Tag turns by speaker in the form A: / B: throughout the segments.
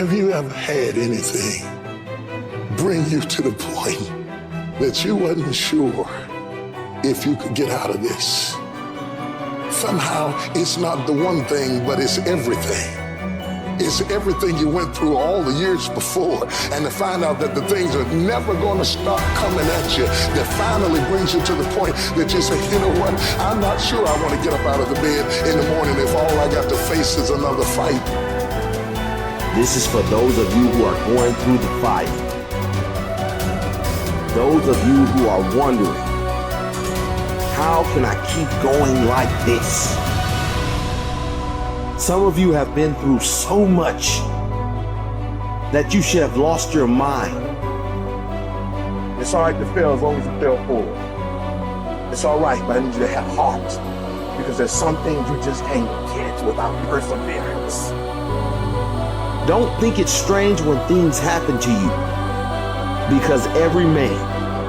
A: Have you ever had anything bring you to the point that you wasn't sure if you could get out of this? Somehow it's not the one thing, but it's everything. It's everything you went through all the years before, and to find out that the things are never going to stop coming at you, that finally brings you to the point that you say, you know what, I'm not sure I want to get up out of the bed in the morning if all I got to face is another fight.
B: This is for those of you who are going through the fight. Those of you who are wondering, how can I keep going like this? Some of you have been through so much that you should have lost your mind.
C: It's all right to fail as long as you fail forward. It's all right, but I need you to have heart, because there's some things you just can't get without perseverance.
B: Don't think it's strange when things happen to you, because every man,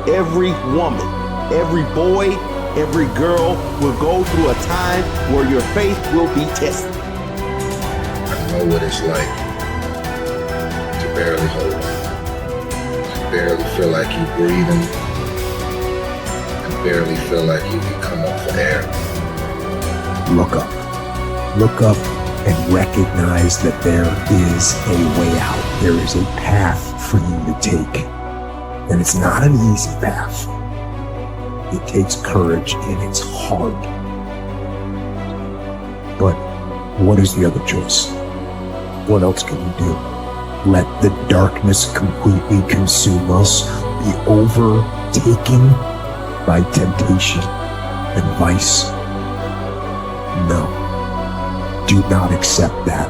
B: every woman, every boy, every girl will go through a time where your faith will be tested.
D: I know what it's like to barely hold on, to barely feel like you're breathing, and barely feel like you can come up for air.
E: Look up. Look up and recognize that there is a way out. There is a path for you to take. And it's not an easy path. It takes courage and it's hard. But what is the other choice? What else can we do? Let the darkness completely consume us, be overtaken by temptation and vice? No. Do not accept that.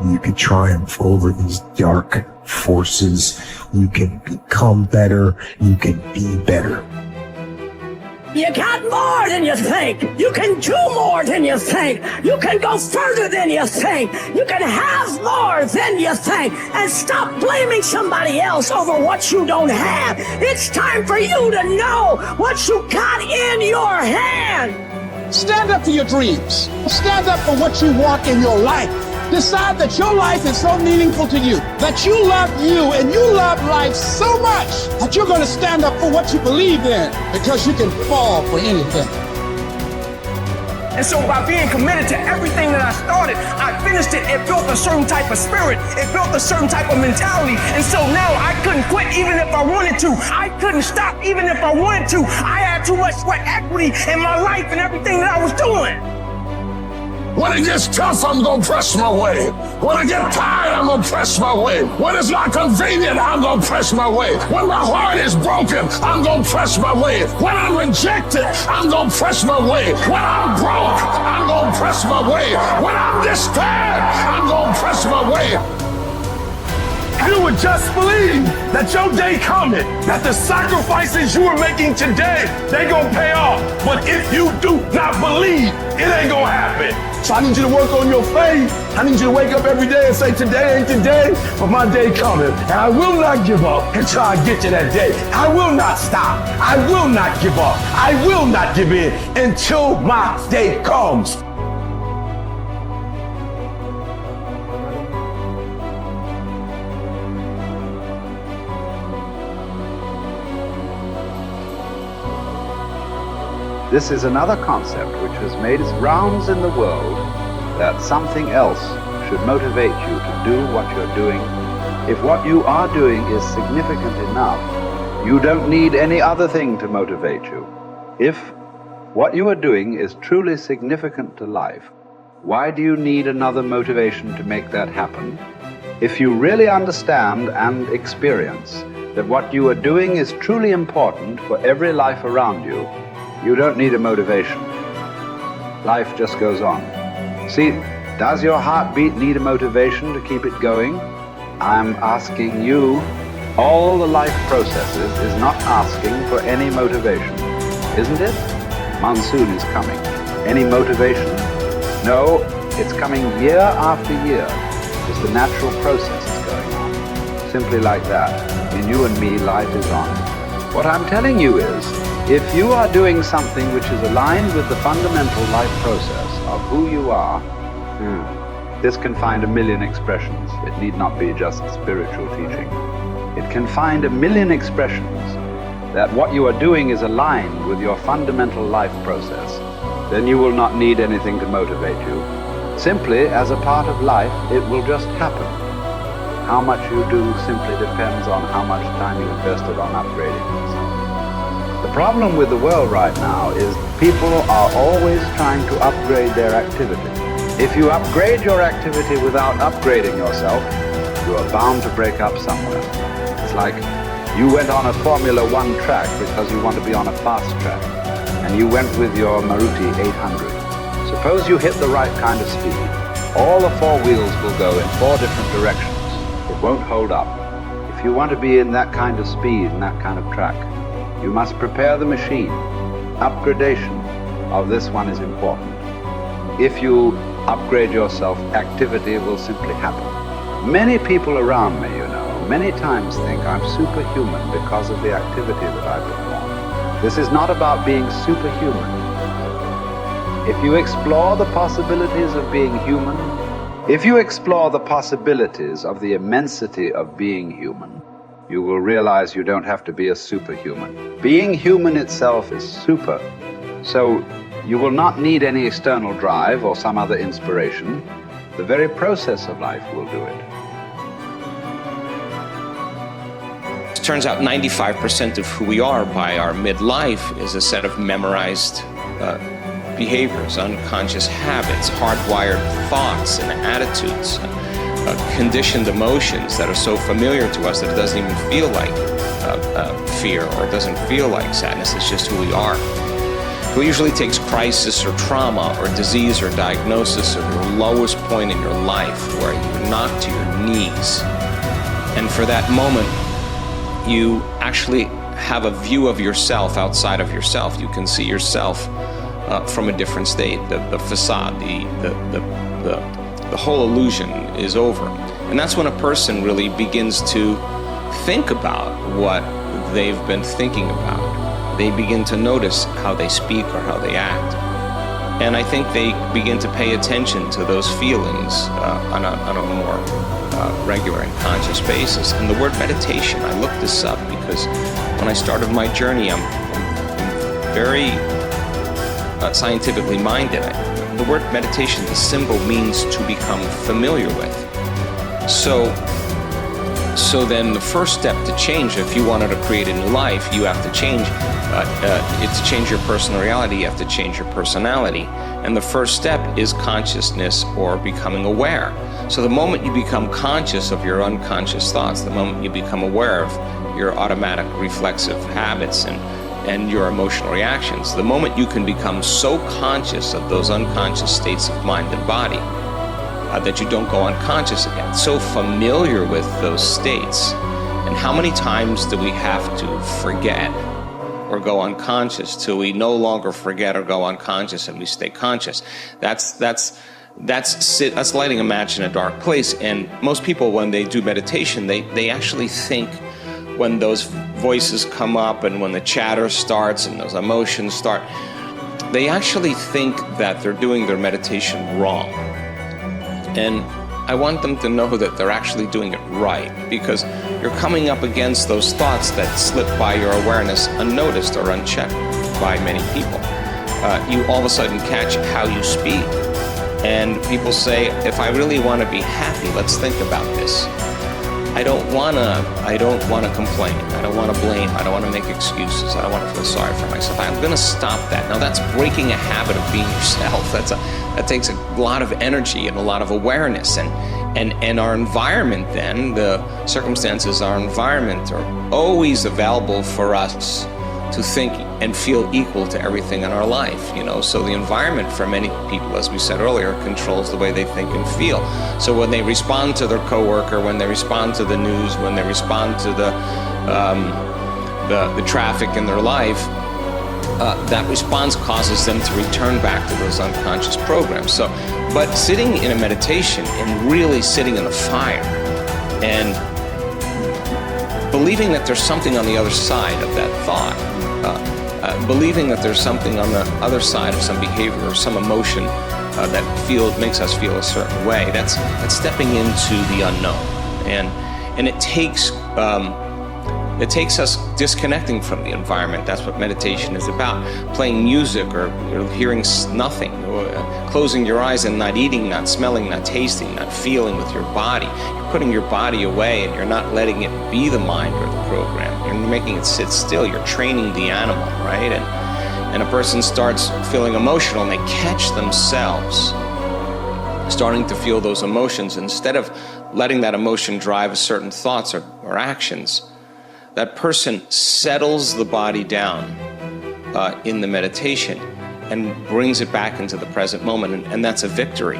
E: You can triumph over these dark forces. You can become better. You can be better.
F: You got more than you think. You can do more than you think. You can go further than you think. You can have more than you think. And stop blaming somebody else over what you don't have. It's time for you to know what you got in your hand.
G: Stand up for your dreams. Stand up for what you want in your life. Decide that your life is so meaningful to you, that you love you and you love life so much that you're going to stand up for what you believe in, because you can fall for anything.
H: And so by being committed to everything that I started, I finished it. It built a certain type of spirit. It built a certain type of mentality. And so now I couldn't quit even if I wanted to. I couldn't stop even if I wanted to. I had too much sweat equity in my life and everything that I was doing.
A: When it gets tough, I'm gonna press my way. When I get tired, I'm gonna press my way. When it's not convenient, I'm gonna press my way. When my heart is broken, I'm gonna press my way. When I'm rejected, I'm gonna press my way. When I'm broke, I'm gonna press my way. When I'm despaired, I'm gonna press my way.
C: You would just believe that your day coming, that the sacrifices you are making today, they gonna pay off. But if you do not believe, it ain't gonna happen. So I need you to work on your faith. I need you to wake up every day and say, today ain't today, but my day coming. And I will not give up until I get to that day. I will not stop. I will not give up. I will not give in until my day comes.
I: This is another concept which has made its rounds in the world, that something else should motivate you to do what you're doing. If what you are doing is significant enough, you don't need any other thing to motivate you. If what you are doing is truly significant to life, why do you need another motivation to make that happen? If you really understand and experience that what you are doing is truly important for every life around you, you don't need a motivation. Life just goes on. See, does your heartbeat need a motivation to keep it going? I'm asking you. All the life processes is not asking for any motivation, isn't it? Monsoon is coming. Any motivation? No, it's coming year after year, because the natural process is going on. Simply like that. In you and me, life is on. What I'm telling you is, if you are doing something which is aligned with the fundamental life process of who you are, This can find a million expressions. It need not be just spiritual teaching. It can find a million expressions that what you are doing is aligned with your fundamental life process. Then you will not need anything to motivate you. Simply, as a part of life, it will just happen. How much you do simply depends on how much time you invested on upgrading yourself. The problem with the world right now is people are always trying to upgrade their activity. If you upgrade your activity without upgrading yourself, you are bound to break up somewhere. It's like you went on a Formula One track because you want to be on a fast track, and you went with your Maruti 800. Suppose you hit the right kind of speed. All the four wheels will go in four different directions. It won't hold up. If you want to be in that kind of speed and that kind of track, you must prepare the machine. Upgradation of this one is important. If you upgrade yourself, activity will simply happen. Many people around me, many times think I'm superhuman because of the activity that I perform. This is not about being superhuman. If you explore the possibilities of being human, if you explore the possibilities of the immensity of being human, you will realize you don't have to be a superhuman. Being human itself is super. So you will not need any external drive or some other inspiration. The very process of life will do it.
J: It turns out 95% of who we are by our midlife is a set of memorized behaviors, unconscious habits, hardwired thoughts and attitudes, conditioned emotions that are so familiar to us that it doesn't even feel like fear, or it doesn't feel like sadness. It's just who we are. It usually takes crisis or trauma or disease or diagnosis or your lowest point in your life where you're knocked to your knees. And for that moment, you actually have a view of yourself outside of yourself. You can see yourself from a different state. The facade, the whole illusion is over. And that's when a person really begins to think about what they've been thinking about. They begin to notice how they speak or how they act. And I think they begin to pay attention to those feelings on a more regular and conscious basis. And the word meditation, I looked this up because when I started my journey, I'm very scientifically minded. The word meditation, the symbol means to become familiar with. So then the first step to change, if you wanted to create a new life, you have to change. To change your personal reality, you have to change your personality. And the first step is consciousness or becoming aware. So the moment you become conscious of your unconscious thoughts, the moment you become aware of your automatic reflexive habits and your emotional reactions, the moment you can become so conscious of those unconscious states of mind and body that you don't go unconscious again, so familiar with those states. And how many times do we have to forget or go unconscious till we no longer forget or go unconscious and we stay conscious? That's lighting a match in a dark place. And most people, when they do meditation, they actually think, when those voices come up and when the chatter starts and those emotions start, they actually think that they're doing their meditation wrong. And I want them to know that they're actually doing it right, because you're coming up against those thoughts that slip by your awareness unnoticed or unchecked by many people. You all of a sudden catch how you speak. And people say, if I really want to be happy, let's think about this. I don't want to complain. I don't want to blame. I don't want to make excuses. I don't want to feel sorry for myself. I'm going to stop that. Now that's breaking a habit of being yourself. That takes a lot of energy and a lot of awareness. And our environment then, the circumstances, our environment are always available for us to think and feel equal to everything in our life, So the environment for many people, as we said earlier, controls the way they think and feel. So when they respond to their coworker, when they respond to the news, when they respond to the traffic in their life, that response causes them to return back to those unconscious programs. But sitting in a meditation and really sitting in the fire and believing that there's something on the other side of that thought, believing that there's something on the other side of some behavior or some emotion that makes us feel a certain way. That's stepping into the unknown, and it takes us disconnecting from the environment. That's what meditation is about. Playing music or hearing nothing, or closing your eyes and not eating, not smelling, not tasting, not feeling with your body. You're putting your body away and you're not letting it be the mind or the program. You're making it sit still. You're training the animal, right? And a person starts feeling emotional and they catch themselves starting to feel those emotions. Instead of letting that emotion drive certain thoughts or actions, that person settles the body down in the meditation and brings it back into the present moment, and that's a victory.